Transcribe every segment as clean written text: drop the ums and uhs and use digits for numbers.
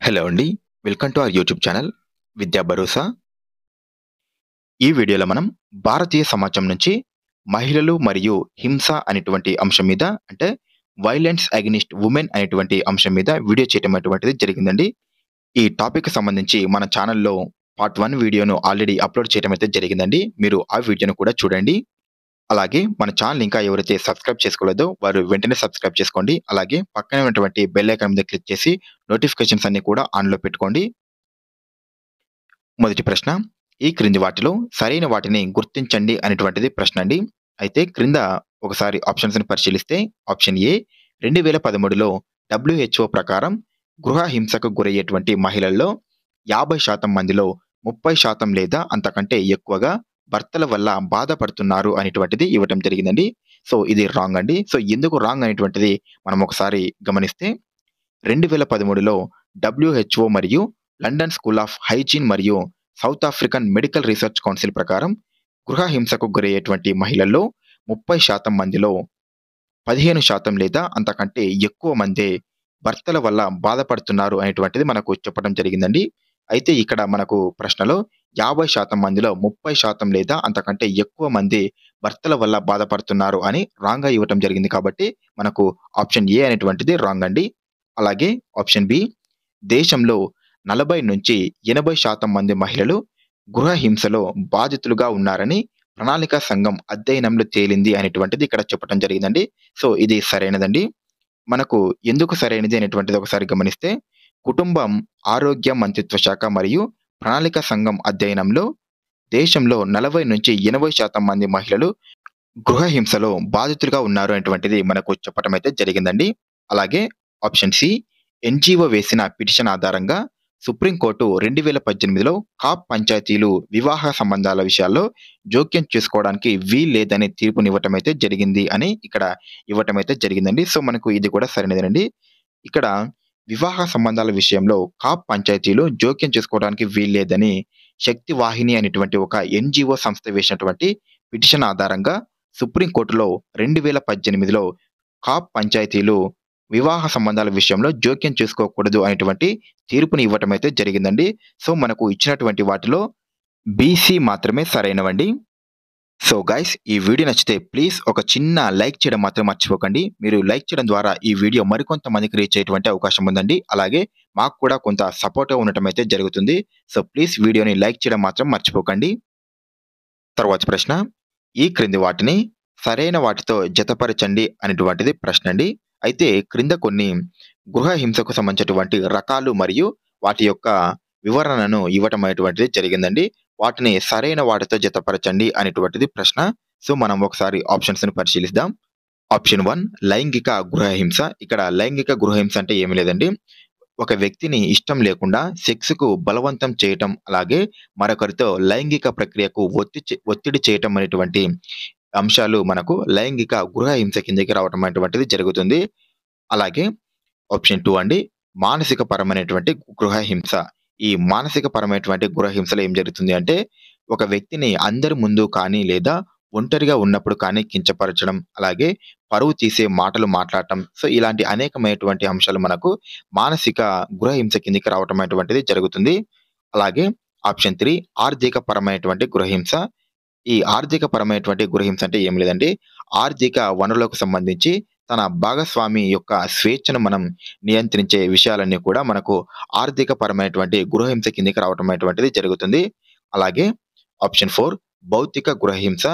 Hello అండి. Welcome to our YouTube channel విద్యా భరోసా. ఈ వీడియోలో మనం భారతీయ సమాజం నుంచి మహిళలు మరియు హింస అనేటువంటి అంశం మీద అంటే వైలెన్స్ అగైన్స్ట్ వుమెన్ అనేటువంటి అంశం మీద వీడియో చేయటం అటువంటిది జరిగిందండి. ఈ టాపిక్‌కి సంబంధించి మన ఛానల్‌లో పార్ట్ 1 వీడియోను ఆల్రెడీ అప్‌లోడ్ చేయటం అయితే జరిగిందండి. మీరు ఆ వీడియోను కూడా చూడండి. అలాగే మన ఛానల్ ఇంకా ఎవరైతే సబ్స్క్రైబ్ చేసుకోలేదో వారు వెంటనే సబ్స్క్రైబ్ చేసుకోండి. అలాగే పక్కనే ఉన్నటువంటి బెల్ ఐకాన్ మీద క్లిక్ చేసి నోటిఫికేషన్స్ అన్నీ కూడా ఆన్‌లో పెట్టుకోండి. మొదటి ప్రశ్న, ఈ క్రింది వాటిలో సరైన వాటిని గుర్తించండి అనేటువంటిది ప్రశ్న అండి. అయితే క్రింద ఒకసారి ఆప్షన్స్‌ని పరిశీలిస్తే ఆప్షన్ ఏ 2013లో డబ్ల్యూహెచ్ఓ ప్రకారం గృహ హింసకు గురయ్యేటువంటి మహిళల్లో 50% మందిలో 30% లేదా అంతకంటే ఎక్కువగా భర్తల వల్ల బాధపడుతున్నారు అనేటువంటిది ఇవ్వటం జరిగిందండి. సో, ఇది రాంగ్ అండి. సో, ఎందుకు రాంగ్ అనేటువంటిది మనం ఒకసారి గమనిస్తే 2013లో డబ్ల్యూహెచ్ఓ మరియు లండన్ స్కూల్ ఆఫ్ హైజీన్ మరియు south African medical research council ప్రకారం గృహ హింసకు గురయ్యేటువంటి మహిళల్లో 30% మందిలో 15% లేదా అంతకంటే ఎక్కువ మందే భర్తల వల్ల బాధపడుతున్నారు అనేటువంటిది మనకు చెప్పడం జరిగిందండి. అయితే ఇక్కడ మనకు ప్రశ్నలో 50% మందిలో 30% లేదా అంతకంటే ఎక్కువ మంది భర్తల వల్ల బాధపడుతున్నారు అని రాంగ్‌గా ఇవ్వటం జరిగింది కాబట్టి మనకు ఆప్షన్ ఏ అనేటువంటిది రాంగ్ అండి. అలాగే ఆప్షన్ బి దేశంలో 40-80% మంది మహిళలు గృహ హింసలో బాధితులుగా ఉన్నారని ప్రణాళికా సంఘం అధ్యయనంలో తేలింది అనేటువంటిది ఇక్కడ చెప్పడం జరిగిందండి. సో, ఇది సరైనదండి. మనకు ఎందుకు సరైనది అనేటువంటిది ఒకసారి గమనిస్తే కుటుంబం ఆరోగ్య మంత్రిత్వ శాఖ మరియు ప్రణాళికా సంఘం అధ్యయనంలో దేశంలో 40-80% మంది మహిళలు గృహ హింసలో బాధితులుగా ఉన్నారు అనేటువంటిది మనకు చెప్పటం అయితే జరిగిందండి. అలాగే ఆప్షన్ సి ఎన్‌జీఓ వేసిన పిటిషన్ ఆధారంగా సుప్రీంకోర్టు 2018లో కాప్ పంచాయతీలు వివాహ సంబంధాల విషయాల్లో జోక్యం చేసుకోవడానికి వీల్లేదని తీర్పునివ్వటం అయితే జరిగింది అని ఇక్కడ ఇవ్వటం అయితే జరిగిందండి. సో, మనకు ఇది కూడా సరైనదేనండి. ఇక్కడ వివాహ సంబంధాల విషయంలో కాప్ పంచాయతీలు జోక్యం చేసుకోవడానికి వీల్లేదని శక్తి వాహిని అనేటువంటి ఒక ఎన్‌జీఓ సంస్థ వేసినటువంటి పిటిషన్ ఆధారంగా సుప్రీంకోర్టులో 2018లో కాప్ పంచాయతీలు వివాహ సంబంధాల విషయంలో జోక్యం చేసుకోకూడదు అనేటువంటి తీర్పుని ఇవ్వటం అయితే జరిగిందండి. సో, మనకు ఇచ్చినటువంటి వాటిలో బీసీ మాత్రమే సరైనవండి. సో గైస్, ఈ వీడియో నచ్చితే ప్లీజ్ ఒక చిన్న లైక్ చేయడం మాత్రం మర్చిపోకండి. మీరు లైక్ చేయడం ద్వారా ఈ వీడియో మరికొంతమందికి రీచ్ అయ్యేటువంటి అవకాశం ఉందండి. అలాగే మాకు కూడా కొంత సపోర్ట్‌గా ఉండటం అయితే జరుగుతుంది. సో, ప్లీజ్ వీడియోని లైక్ చేయడం మాత్రం మర్చిపోకండి. తరువాతి ప్రశ్న, ఈ క్రింది వాటిని సరైన వాటితో జతపరచండి అనేటువంటిది ప్రశ్న అండి. అయితే క్రింద కొన్ని గృహ హింసకు సంబంధించినటువంటి రకాలు మరియు వాటి యొక్క వివరణను ఇవ్వటం అనేటువంటిది జరిగిందండి. వాటిని సరైన వాటితో జతపరచండి అనేటువంటిది ప్రశ్న. సో, మనం ఒకసారి ఆప్షన్స్‌ని పరిశీలిద్దాం. ఆప్షన్ 1 లైంగిక గృహహింస. ఇక్కడ లైంగిక గృహహింస అంటే ఏమీ లేదండి. ఒక వ్యక్తిని ఇష్టం లేకుండా సెక్స్‌కు బలవంతం చేయటం, అలాగే మరొకరితో లైంగిక ప్రక్రియకు ఒత్తిడి చేయటం అనేటువంటి అంశాలు మనకు లైంగిక గృహహింస కిందకి రావటం అనేటువంటిది జరుగుతుంది. అలాగే ఆప్షన్ 2 అండి మానసిక పరమైనటువంటి గృహహింస. ఈ మానసిక పరమైనటువంటి గృహహింసలో ఏం జరుగుతుంది అంటే ఒక వ్యక్తిని అందరి ముందు కానీ లేదా ఒంటరిగా ఉన్నప్పుడు కానీ కించపరచడం, అలాగే పరువు తీసే మాటలు మాట్లాడటం. సో, ఇలాంటి అనేకమైనటువంటి అంశాలు మనకు మానసిక గృహహింస కిందకి రావటం అనేటువంటిది జరుగుతుంది. అలాగే ఆప్షన్ 3 ఆర్థిక పరమైనటువంటి గృహహింస. ఈ ఆర్థిక పరమైనటువంటి గృహహింస అంటే ఏమి లేదండి. ఆర్థిక వనరులకు సంబంధించి తన భాగస్వామి యొక్క స్వేచ్ఛను మనం నియంత్రించే విషయాలన్నీ కూడా మనకు ఆర్థిక పరమైనటువంటి గృహహింస కిందకి రావటం అనేటువంటిది జరుగుతుంది. అలాగే ఆప్షన్ 4 భౌతిక గృహహింస.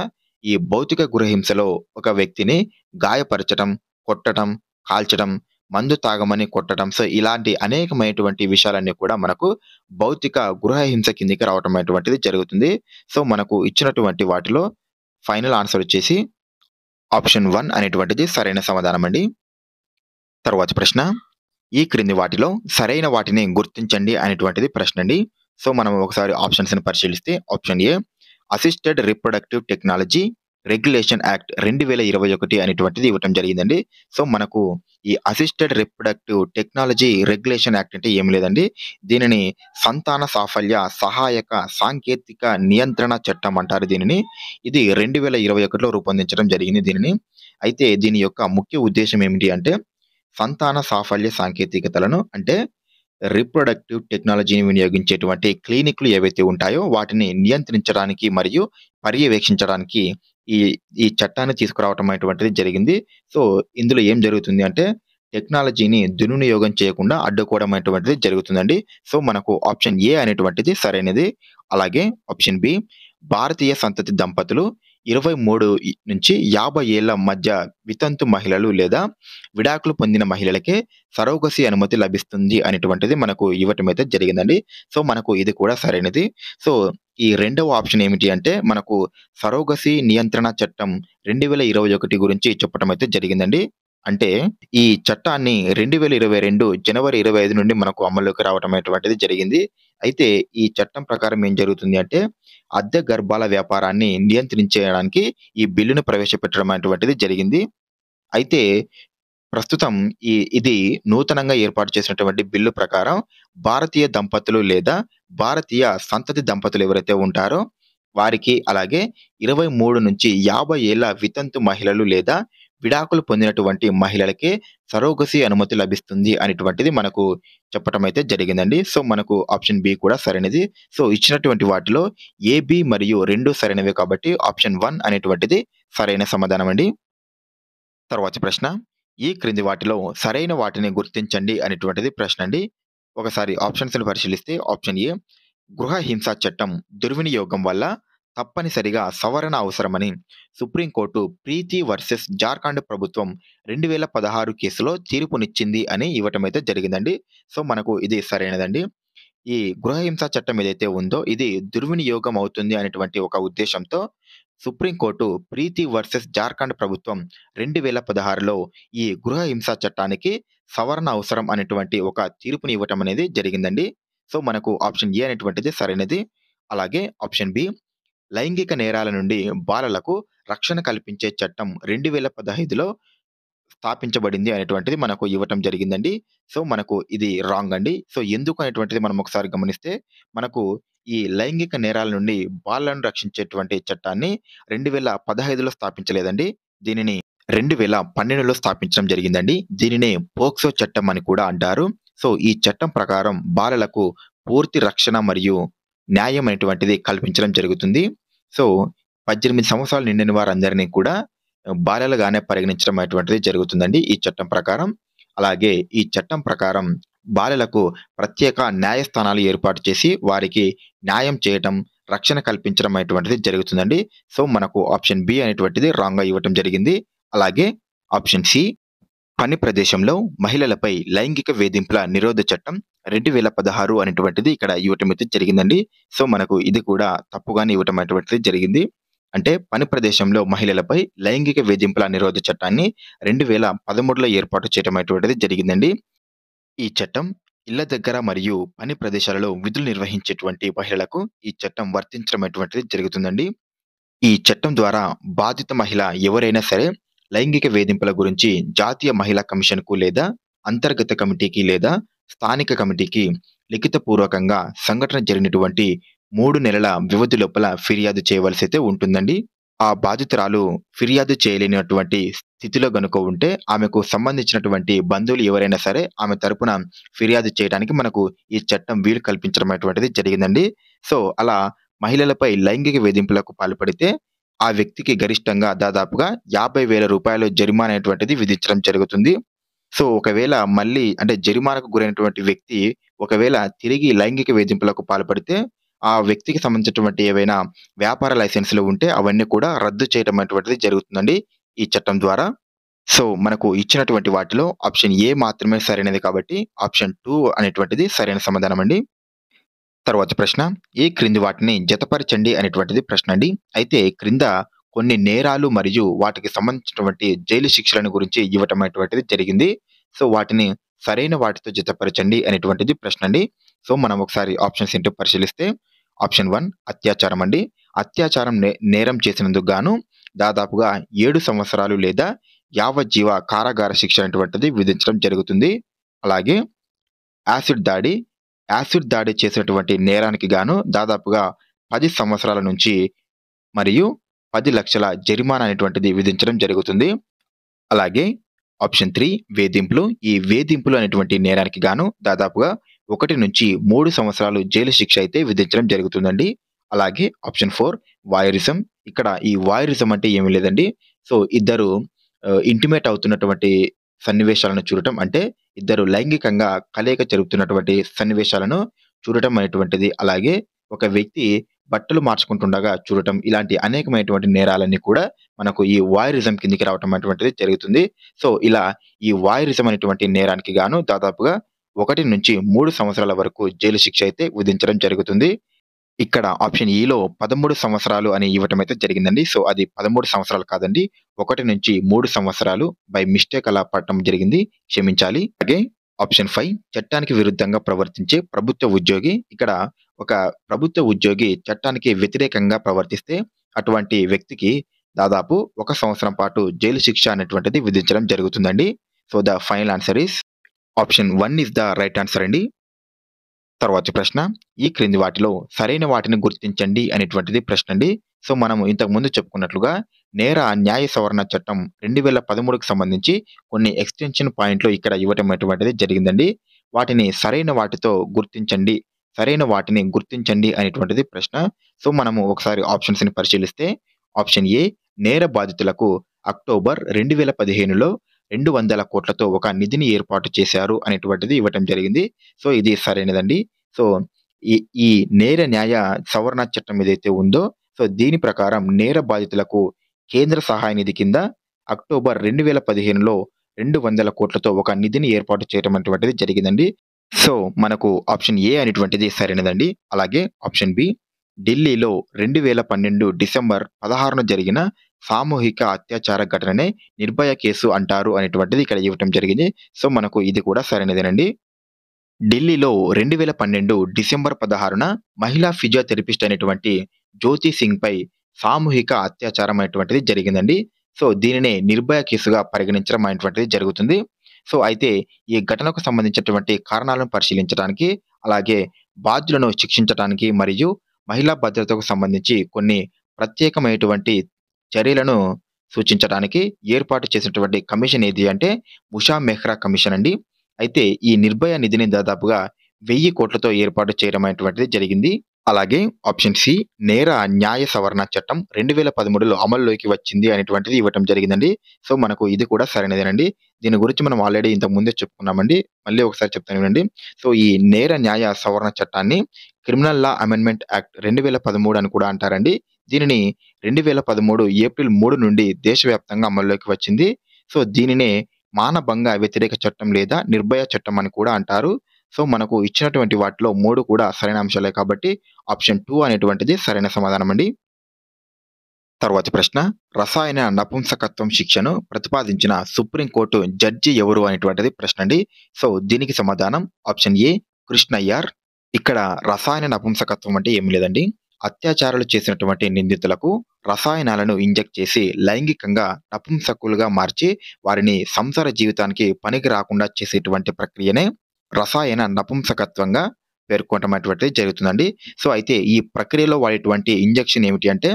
ఈ భౌతిక గృహహింసలో ఒక వ్యక్తిని గాయపరచటం, కొట్టటం, కాల్చడం, మందు తాగమని కొట్టటం. సో, ఇలాంటి అనేకమైనటువంటి విషయాలన్నీ కూడా మనకు భౌతిక గృహహింస కిందకి రావటం అనేటువంటిది జరుగుతుంది. సో, మనకు ఇచ్చినటువంటి వాటిలో ఫైనల్ ఆన్సర్ వచ్చేసి ఆప్షన్ 1 అనేటువంటిది సరైన సమాధానం అండి. తరువాతి ప్రశ్న, ఈ క్రింది వాటిలో సరైన వాటిని గుర్తించండి అనేటువంటిది ప్రశ్న అండి. సో, మనం ఒకసారి ఆప్షన్స్‌ని పరిశీలిస్తే option A assisted reproductive technology regulation act 2021 అనేటువంటిది ఇవ్వటం జరిగిందండి. సో, మనకు ఈ assisted reproductive technology regulation act అంటే ఏమి లేదండి. దీనిని సంతాన సాఫల్య సహాయక సాంకేతిక నియంత్రణ చట్టం అంటారు దీనిని. ఇది 2021లో రూపొందించడం జరిగింది దీనిని. అయితే దీని యొక్క ముఖ్య ఉద్దేశ్యం ఏమిటి అంటే సంతాన సాఫల్య సాంకేతికతలను అంటే రీప్రొడక్టివ్ టెక్నాలజీని వినియోగించేటువంటి క్లినిక్‌లు ఏవైతే ఉంటాయో వాటిని నియంత్రించడానికి మరియు పర్యవేక్షించడానికి ఈ ఈ చట్టాన్ని తీసుకురావటం అనేటువంటిది జరిగింది. సో, ఇందులో ఏం జరుగుతుంది అంటే టెక్నాలజీని దుర్వినియోగం చేయకుండా అడ్డుకోవడం అనేటువంటిది జరుగుతుందండి. సో, మనకు ఆప్షన్ ఏ అనేటువంటిది సరైనది. అలాగే ఆప్షన్ బి భారతీయ సంతతి దంపతులు 23 నుంచి 50 ఏళ్ల మధ్య వితంతు మహిళలు లేదా విడాకులు పొందిన మహిళలకే సరోగసీ అనుమతి లభిస్తుంది అనేటువంటిది మనకు ఇవ్వటమైతే జరిగిందండి. సో, మనకు ఇది కూడా సరైనది. సో, ఈ రెండవ ఆప్షన్ ఏమిటి అంటే మనకు సరోగసీ నియంత్రణ చట్టం 2021 గురించి చెప్పటం అయితే జరిగిందండి. అంటే ఈ చట్టాన్ని 2022 జనవరి 25 నుండి మనకు అమల్లోకి రావటం అనేటువంటిది జరిగింది. అయితే ఈ చట్టం ప్రకారం ఏం జరుగుతుంది అంటే అద్దె గర్భాల వ్యాపారాన్ని నియంత్రించేయడానికి ఈ బిల్లును ప్రవేశపెట్టడం అనేటువంటిది జరిగింది. అయితే ప్రస్తుతం ఇది నూతనంగా ఏర్పాటు చేసినటువంటి బిల్లు ప్రకారం భారతీయ దంపతులు లేదా భారతీయ సంతతి దంపతులు ఎవరైతే ఉంటారో వారికి, అలాగే 23-50 ఏళ్ల వితంతు మహిళలు లేదా విడాకులు పొందినటువంటి మహిళలకే సరోగసీ అనుమతి లభిస్తుంది అనేటువంటిది మనకు చెప్పటం అయితే జరిగిందండి. సో, మనకు ఆప్షన్ బి కూడా సరైనది. సో, ఇచ్చినటువంటి వాటిలో ఏ, బి మరియు 2 సరైనవే కాబట్టి ఆప్షన్ 1 అనేటువంటిది సరైన సమాధానం అండి. తర్వాతి ప్రశ్న, ఈ క్రింది వాటిలో సరైన వాటిని గుర్తించండి అనేటువంటిది ప్రశ్న అండి. ఒకసారి ఆప్షన్స్‌ని పరిశీలిస్తే ఆప్షన్ ఏ గృహ హింస చట్టం దుర్వినియోగం వల్ల తప్పనిసరిగా సవరణ అవసరమని సుప్రీంకోర్టు ప్రీతి వర్సెస్ జార్ఖండ్ ప్రభుత్వం 2016 కేసులో తీర్పునిచ్చింది అని ఇవ్వటమైతే జరిగిందండి. సో, మనకు ఇది సరైనదండి. ఈ గృహహింస చట్టం ఏదైతే ఉందో ఇది దుర్వినియోగం అవుతుంది అనేటువంటి ఒక ఉద్దేశంతో సుప్రీంకోర్టు ప్రీతి వర్సెస్ జార్ఖండ్ ప్రభుత్వం 2016లో ఈ గృహహింస చట్టానికి సవరణ అవసరం అనేటువంటి ఒక తీర్పుని ఇవ్వటం అనేది జరిగిందండి. సో, మనకు ఆప్షన్ ఏ అనేటువంటిది సరైనది. అలాగే ఆప్షన్ బి లైంగిక నేరాల నుండి బాలలకు రక్షణ కల్పించే చట్టం 2015లో స్థాపించబడింది అనేటువంటిది మనకు ఇవ్వటం జరిగిందండి. సో, మనకు ఇది రాంగ్ అండి. సో, ఎందుకు అనేటువంటిది మనం ఒకసారి గమనిస్తే మనకు ఈ లైంగిక నేరాల నుండి బాలలను రక్షించేటువంటి చట్టాన్ని 2015లో స్థాపించలేదండి. దీనిని 2012లో స్థాపించడం జరిగిందండి. దీనినే పోక్సో చట్టం అని కూడా అంటారు. సో, ఈ చట్టం ప్రకారం బాలలకు పూర్తి రక్షణ మరియు న్యాయం అనేటువంటిది కల్పించడం జరుగుతుంది. సో, 18 సంవత్సరాలు నిండిన వారందరినీ కూడా బాలలుగానే పరిగణించడం అనేటువంటిది జరుగుతుందండి ఈ చట్టం ప్రకారం. అలాగే ఈ చట్టం ప్రకారం బాలలకు ప్రత్యేక న్యాయస్థానాలు ఏర్పాటు చేసి వారికి న్యాయం చేయటం, రక్షణ కల్పించడం అనేటువంటిది జరుగుతుందండి. సో, మనకు ఆప్షన్ బి అనేటువంటిది రాంగ్‌గా ఇవ్వటం జరిగింది. అలాగే ఆప్షన్ సి పని ప్రదేశంలో మహిళలపై లైంగిక వేధింపుల నిరోధ చట్టం 2016 అనేటువంటిది ఇక్కడ ఇవ్వటం అయితే జరిగిందండి. సో, మనకు ఇది కూడా తప్పుగానే ఇవ్వటం అనేటువంటిది జరిగింది. అంటే పని ప్రదేశంలో మహిళలపై లైంగిక వేధింపుల నిరోధ చట్టాన్ని 2013లో ఏర్పాటు చేయటం అనేటువంటిది జరిగిందండి. ఈ చట్టం ఇళ్ల దగ్గర మరియు పని ప్రదేశాలలో విధులు నిర్వహించేటువంటి మహిళలకు ఈ చట్టం వర్తించడం అనేటువంటిది జరుగుతుందండి. ఈ చట్టం ద్వారా బాధిత మహిళ ఎవరైనా సరే లైంగిక వేధింపుల గురించి జాతీయ మహిళా కమిషన్‌కు లేదా అంతర్గత కమిటీకి లేదా స్థానిక కమిటీకి లిఖితపూర్వకంగా సంఘటన జరిగినటువంటి 3 నెలల వ్యవధి లోపల ఫిర్యాదు చేయవలసైతే ఉంటుందండి. ఆ బాధితురాలు ఫిర్యాదు చేయలేనటువంటి స్థితిలో గనుక ఉంటే ఆమెకు సంబంధించినటువంటి బంధువులు ఎవరైనా సరే ఆమె తరపున ఫిర్యాదు చేయడానికి మనకు ఈ చట్టం వీలు కల్పించడం అనేటువంటిది జరిగిందండి. సో, అలా మహిళలపై లైంగిక వేధింపులకు పాల్పడితే ఆ వ్యక్తికి గరిష్టంగా దాదాపుగా రూ. 50,000 జరిమానా అనేటువంటిది విధించడం జరుగుతుంది. సో, ఒకవేళ మళ్ళీ అంటే జరిమానాకు గురైనటువంటి వ్యక్తి ఒకవేళ తిరిగి లైంగిక వేధింపులకు పాల్పడితే ఆ వ్యక్తికి సంబంధించినటువంటి ఏవైనా వ్యాపార లైసెన్స్‌లు ఉంటే అవన్నీ కూడా రద్దు చేయడం అనేటువంటిది జరుగుతుందండి ఈ చట్టం ద్వారా. సో, మనకు ఇచ్చినటువంటి వాటిలో ఆప్షన్ ఏ మాత్రమే సరైనది కాబట్టి ఆప్షన్ 2 అనేటువంటిది సరైన సమాధానం అండి. తరువాతి ప్రశ్న, ఈ క్రింది వాటిని జతపరచండి అనేటువంటిది ప్రశ్న అండి. అయితే క్రింద కొన్ని నేరాలు మరియు వాటికి సంబంధించినటువంటి జైలు శిక్షలను గురించి ఇవ్వటం అనేటువంటిది జరిగింది. సో, వాటిని సరైన వాటితో జతపరచండి అనేటువంటిది ప్రశ్న అండి. సో, మనం ఒకసారి ఆప్షన్స్ ఏంటో పరిశీలిస్తే ఆప్షన్ 1 అత్యాచారం అండి. అత్యాచారం నేరం చేసినందుకు గాను దాదాపుగా 7 సంవత్సరాలు లేదా యావజ్జీవ కారాగార శిక్ష అనేటువంటిది విధించడం జరుగుతుంది. అలాగే యాసిడ్ దాడి, యాసిడ్ దాడి చేసినటువంటి నేరానికి గాను దాదాపుగా 10 సంవత్సరాల నుంచి మరియు 10,00,000 జరిమానా అనేటువంటిది విధించడం జరుగుతుంది. అలాగే ఆప్షన్ 3 వేధింపులు. ఈ వేధింపులు అనేటువంటి నేరానికి గాను దాదాపుగా 1-3 సంవత్సరాలు జైలు శిక్ష అయితే విధించడం జరుగుతుందండి. అలాగే ఆప్షన్ 4 వాయరిజం. ఇక్కడ ఈ వాయరిజం అంటే ఏమీ లేదండి. సో, ఇద్దరు ఇంటిమేట్ అవుతున్నటువంటి సన్నివేశాలను చూడటం అంటే ఇద్దరు లైంగికంగా కలయిక జరుగుతున్నటువంటి సన్నివేశాలను చూడటం అనేటువంటిది. అలాగే ఒక వ్యక్తి బట్టలు మార్చుకుంటుండగా చూడటం ఇలాంటి అనేకమైనటువంటి నేరాలన్నీ కూడా మనకు ఈ వాయరిజం కిందకి రావటం అనేటువంటిది జరుగుతుంది. సో, ఇలా ఈ వాయరిజం అనేటువంటి నేరానికి గాను దాదాపుగా 1-3 సంవత్సరాల వరకు జైలు శిక్ష అయితే విధించడం జరుగుతుంది. ఇక్కడ ఆప్షన్ ఈలో 13 సంవత్సరాలు అని ఇవ్వటం అయితే జరిగిందండి. సో, అది 13 సంవత్సరాలు కాదండి. 1-3 సంవత్సరాలు బై మిస్టేక్ అలా పడటం జరిగింది. క్షమించాలి. అలాగే ఆప్షన్ 5 చట్టానికి విరుద్ధంగా ప్రవర్తించే ప్రభుత్వ ఉద్యోగి. ఇక్కడ ఒక ప్రభుత్వ ఉద్యోగి చట్టానికి వ్యతిరేకంగా ప్రవర్తిస్తే అటువంటి వ్యక్తికి దాదాపు 1 సంవత్సరం పాటు జైలు శిక్ష అనేటువంటిది విధించడం జరుగుతుందండి. So, the final answer is option 1 is the right answer అండి. తర్వాతి ప్రశ్న, ఈ క్రింది వాటిలో సరైన వాటిని గుర్తించండి అనేటువంటిది ప్రశ్న అండి. సో, మనము ఇంతకుముందు చెప్పుకున్నట్లుగా నేర న్యాయ సవరణ చట్టం 2013కి సంబంధించి కొన్ని ఎక్స్‌టెన్షన్ పాయింట్లు ఇక్కడ ఇవ్వటం అనేటువంటిది జరిగిందండి. వాటిని సరైన వాటితో గుర్తించండి, సరైన వాటిని గుర్తించండి అనేటువంటిది ప్రశ్న. సో, మనము ఒకసారి ఆప్షన్స్‌ని పరిశీలిస్తే ఆప్షన్ ఏ నేర బాధితులకు అక్టోబర్ 2015లో 200 కోట్లతో ఒక నిధిని ఏర్పాటు చేశారు అనేటువంటిది ఇవ్వటం జరిగింది. సో, ఇది సరైనదండి. సో, ఈ ఈ నేర న్యాయ సవరణ చట్టం ఏదైతే ఉందో, సో, దీని ప్రకారం నేర బాధితులకు కేంద్ర సహాయ నిధి కింద అక్టోబర్ 2015లో 200 కోట్లతో ఒక నిధిని ఏర్పాటు చేయడం అనేటువంటిది జరిగిందండి. సో, మనకు ఆప్షన్ ఏ అనేటువంటిది సరైనదండి. అలాగే ఆప్షన్ బి ఢిల్లీలో 2012 డిసెంబర్ 16న జరిగిన సామూహిక అత్యాచార ఘటననే నిర్భయ కేసు అంటారు అనేటువంటిది ఇక్కడ ఇవ్వటం జరిగింది. సో, మనకు ఇది కూడా సరైనదేనండి. ఢిల్లీలో 2012 డిసెంబర్ 16న మహిళా ఫిజియోథెరపిస్ట్ అయినటువంటి జ్యోతి సింగ్‌పై సామూహిక అత్యాచారం అనేటువంటిది జరిగిందండి. సో, దీనినే నిర్భయ కేసుగా పరిగణించడం అనేటువంటిది జరుగుతుంది. సో, అయితే ఈ ఘటనకు సంబంధించినటువంటి కారణాలను పరిశీలించడానికి, అలాగే బాధ్యులను శిక్షించటానికి మరియు మహిళా భద్రతకు సంబంధించి కొన్ని ప్రత్యేకమైనటువంటి చర్యలను సూచించడానికి ఏర్పాటు చేసినటువంటి కమిషన్ ఏది అంటే ఉషా మెహ్రా కమిషన్ అండి. అయితే ఈ నిర్భయ నిధిని దాదాపుగా 1000 కోట్లతో ఏర్పాటు చేయడం అనేటువంటిది జరిగింది. అలాగే ఆప్షన్ సి నేర న్యాయ సవరణ చట్టం 2013లో అమల్లోకి వచ్చింది అనేటువంటిది ఇవ్వటం జరిగిందండి. సో, మనకు ఇది కూడా సరైనదేనండి. దీని గురించి మనం ఆల్రెడీ ఇంతకు ముందే చెప్పుకున్నామండి. మళ్ళీ ఒకసారి చెప్తాను వినండి. సో, ఈ నేర న్యాయ సవరణ చట్టాన్ని క్రిమినల్ లా అమెండ్మెంట్ యాక్ట్ 2013 అని కూడా అంటారండి. దీనిని 2013 ఏప్రిల్ 3 నుండి దేశవ్యాప్తంగా అమల్లోకి వచ్చింది. సో, దీనినే మానభంగ వ్యతిరేక చట్టం లేదా నిర్భయ చట్టం అని కూడా అంటారు. సో, మనకు ఇచ్చినటువంటి వాటిలో 3 కూడా సరైన అంశాలే కాబట్టి ఆప్షన్ 2 అనేటువంటిది సరైన సమాధానం అండి. తర్వాతి ప్రశ్న, రసాయన నపుంసకత్వం శిక్షను ప్రతిపాదించిన సుప్రీం కోర్టు జడ్జి ఎవరు అనేటువంటిది ప్రశ్న అండి. సో, దీనికి సమాధానం ఆప్షన్ ఏ కృష్ణయ్యర్. ఇక్కడ రసాయన నపుంసకత్వం అంటే ఏమి లేదండి. అత్యాచారాలు చేసినటువంటి నిందితులకు రసాయనాలను ఇంజెక్ట్ చేసి లైంగికంగా నపుంసకులుగా మార్చి వారిని సంసార జీవితానికి పనికి రాకుండా చేసేటువంటి ప్రక్రియనే రసాయన నపుంసకత్వంగా పేర్కొనటం అనేటువంటిది జరుగుతుందండి. సో, అయితే ఈ ప్రక్రియలో వాడేటువంటి ఇంజెక్షన్ ఏమిటి అంటే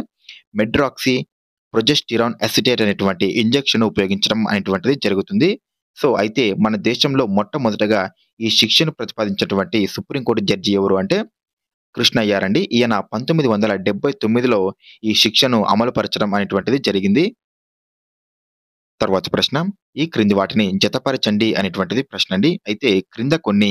మెడ్రాక్సీ ప్రొజెస్టిరాన్ అసిటేట్ అనేటువంటి ఇంజెక్షన్ ఉపయోగించడం అనేటువంటిది జరుగుతుంది. సో, అయితే మన దేశంలో మొట్టమొదటగా ఈ శిక్షను ప్రతిపాదించినటువంటి సుప్రీంకోర్టు జడ్జి ఎవరు అంటే కృష్ణయ్యర్ అండి. ఈయన 1979లో ఈ శిక్షను అమలుపరచడం అనేటువంటిది జరిగింది. తర్వాతి ప్రశ్న, ఈ క్రింది వాటిని జతపరచండి అనేటువంటిది ప్రశ్న అండి. అయితే క్రింద కొన్ని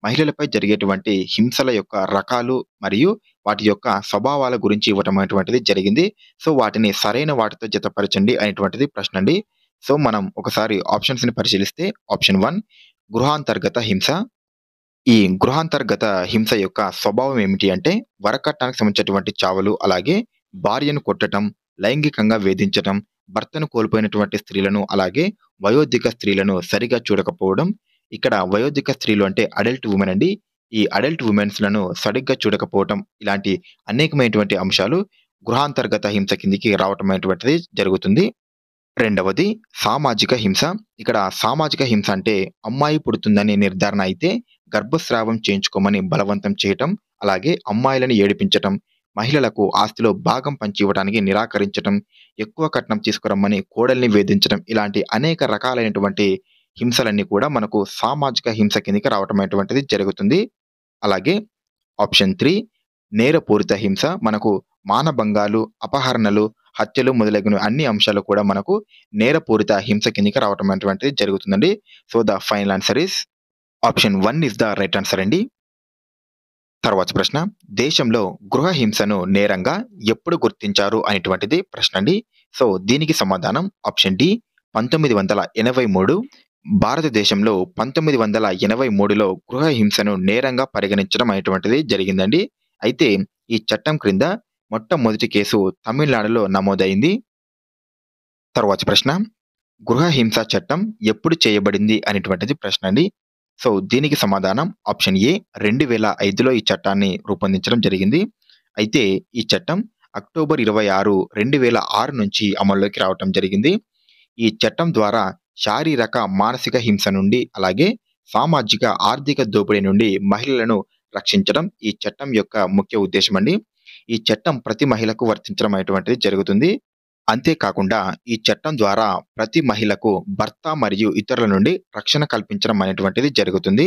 మహిళలపై జరిగేటువంటి హింసల యొక్క రకాలు మరియు వాటి యొక్క స్వభావాల గురించి ఇవ్వటం అనేటువంటిది జరిగింది. సో, వాటిని సరైన వాటితో జతపరచండి అనేటువంటిది ప్రశ్న అండి. సో, మనం ఒకసారి ఆప్షన్స్‌ని పరిశీలిస్తే ఆప్షన్ 1 గృహాంతర్గత హింస. ఈ గృహాంతర్గత హింస యొక్క స్వభావం ఏమిటి అంటే వరకట్నానికి సంబంధించినటువంటి చావులు, అలాగే భార్యను కొట్టటం, లైంగికంగా వేధించటం, భర్తను కోల్పోయినటువంటి స్త్రీలను, అలాగే వయోధిక స్త్రీలను సరిగా చూడకపోవడం. ఇక్కడ వయోధిక స్త్రీలు అంటే అడల్ట్ వుమెన్ అండి. ఈ అడల్ట్ వుమెన్స్‌లను సరిగ్గా చూడకపోవటం ఇలాంటి అనేకమైనటువంటి అంశాలు గృహాంతర్గత హింస కిందికి రావటం అనేటువంటిది జరుగుతుంది. రెండవది సామాజిక హింస. ఇక్కడ సామాజిక హింస అంటే అమ్మాయి పుడుతుందని నిర్ధారణ అయితే గర్భస్రావం చేయించుకోమని బలవంతం చేయటం, అలాగే అమ్మాయిలను ఏడిపించటం, మహిళలకు ఆస్తిలో భాగం పంచి ఇవ్వడానికి నిరాకరించటం, ఎక్కువ కట్నం తీసుకురమ్మని కోడల్ని వేధించడం ఇలాంటి అనేక రకాలైనటువంటి హింసలన్నీ కూడా మనకు సామాజిక హింస కిందకి రావటం అనేటువంటిది జరుగుతుంది. అలాగే ఆప్షన్ 3 నేరపూరిత హింస. మనకు మానభంగాలు, అపహరణలు, హత్యలు మొదలగున అన్ని అంశాలు కూడా మనకు నేరపూరిత హింస కిందకి రావటం అనేటువంటిది జరుగుతుందండి. So, the final answer is option 1 is the right answer అండి. తర్వాత ప్రశ్న, దేశంలో గృహ హింసను నేరంగా ఎప్పుడు గుర్తించారు అనేటువంటిది ప్రశ్న అండి. సో, దీనికి సమాధానం ఆప్షన్ డి 1983. భారతదేశంలో 1983లో గృహ హింసను నేరంగా పరిగణించడం అనేటువంటిది జరిగిందండి. అయితే ఈ చట్టం క్రింద మొట్టమొదటి కేసు తమిళనాడులో నమోదైంది. తరువాతి ప్రశ్న, గృహ హింస చట్టం ఎప్పుడు చేయబడింది అనేటువంటిది ప్రశ్న అండి. సో, దీనికి సమాధానం ఆప్షన్ ఏ 2005లో ఈ చట్టాన్ని రూపొందించడం జరిగింది. అయితే ఈ చట్టం అక్టోబర్ 26, 2006 నుంచి అమల్లోకి రావటం జరిగింది. ఈ చట్టం ద్వారా శారీరక, మానసిక హింస నుండి అలాగే సామాజిక, ఆర్థిక దోపిడీ నుండి మహిళలను రక్షించడం ఈ చట్టం యొక్క ముఖ్య ఉద్దేశం అండి. ఈ చట్టం ప్రతి మహిళకు వర్తించడం అనేటువంటిది జరుగుతుంది. అంతేకాకుండా ఈ చట్టం ద్వారా ప్రతి మహిళకు భర్త మరియు ఇతరుల నుండి రక్షణ కల్పించడం అనేటువంటిది జరుగుతుంది.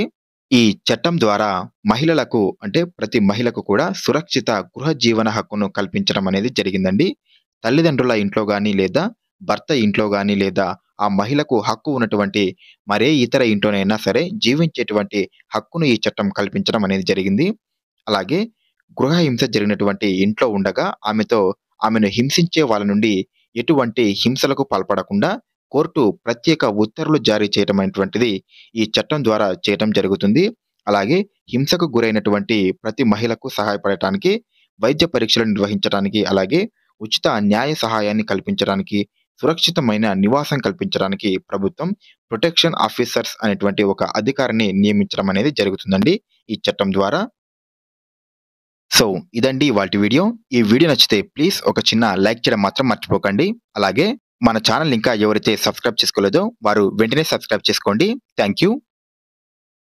ఈ చట్టం ద్వారా మహిళలకు అంటే ప్రతి మహిళకు కూడా సురక్షిత గృహ జీవన హక్కును కల్పించడం అనేది జరిగిందండి. తల్లిదండ్రుల ఇంట్లో గాని లేదా భర్త ఇంట్లో గాని లేదా ఆ మహిళకు హక్కు ఉన్నటువంటి మరే ఇతర ఇంట్లోనైనా సరే జీవించేటువంటి హక్కును ఈ చట్టం కల్పించడం అనేది జరిగింది. అలాగే గృహ హింస జరిగినటువంటి ఇంట్లో ఉండగా ఆమెను హింసించే వాళ్ళ నుండి ఎటువంటి హింసలకు పాల్పడకుండా కోర్టు ప్రత్యేక ఉత్తర్వులు జారీ చేయడం అనేటువంటిది ఈ చట్టం ద్వారా చేయడం జరుగుతుంది. అలాగే హింసకు గురైనటువంటి ప్రతి మహిళకు సహాయపడటానికి, వైద్య పరీక్షలు నిర్వహించడానికి, అలాగే ఉచిత న్యాయ సహాయాన్ని కల్పించడానికి, సురక్షితమైన నివాసం కల్పించడానికి ప్రభుత్వం ప్రొటెక్షన్ ఆఫీసర్స్ అనేటువంటి ఒక అధికారిని నియమించడం అనేది జరుగుతుందండి ఈ చట్టం ద్వారా. సో, ఇదండి ఇవాల్టి వీడియో. ఈ వీడియో నచ్చితే ప్లీజ్ ఒక చిన్న లైక్ చేయడం మాత్రం మర్చిపోకండి. అలాగే మన ఛానల్ ఇంకా ఎవరైతే సబ్స్క్రైబ్ చేసుకోలేదో వారు వెంటనే సబ్స్క్రైబ్ చేసుకోండి. Thank you.